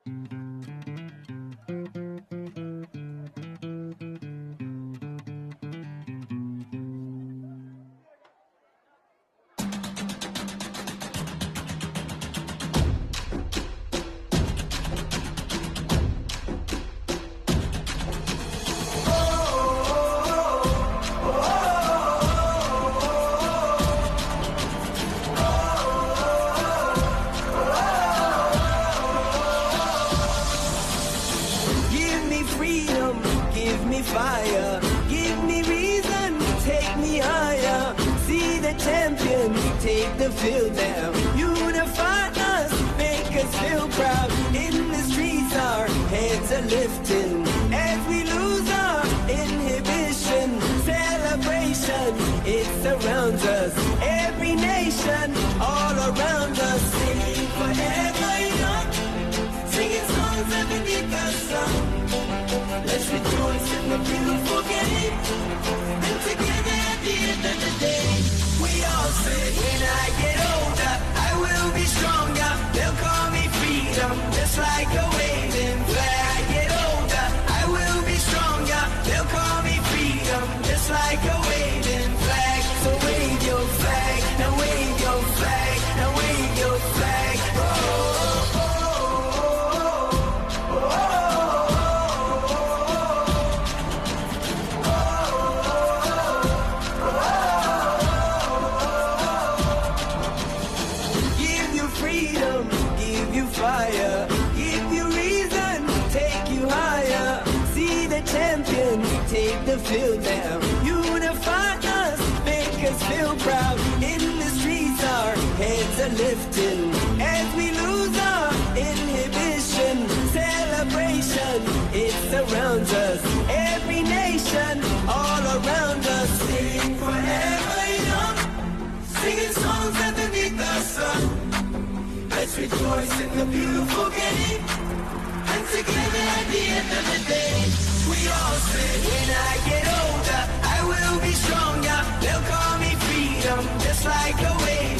Give me freedom, give me fire, give me reason, take me higher. See the champion, take the field now. Unify us, make us feel proud. In the streets our heads are lifting as we lose our inhibition. Celebration, it surrounds us. Every nation, all around us. Singing forever young, singing songs underneath the sun. Let's rejoice in the beautiful game, and together at the end of the day, we all say, when I get older, I will be stronger. They'll call me freedom, just like a waving flag. I get older, I will be stronger. They'll call me freedom, just like a waving flag. So wave your flag, now wave your flag, now wave your flag. Oh, oh, oh, oh, oh. Freedom, give you fire, give you reason, take you higher. See the champion, take the field now. Unify us, make us feel proud. In the streets our heads are lifting as we lose our inhibition. Celebration, it surrounds us. Every nation, all around us. Sing forever young, singing songs underneath the sun. Let's rejoice in the beautiful game, and together at the end of the day, we all say, when I get older, I will be stronger. They'll call me freedom, just like a wave.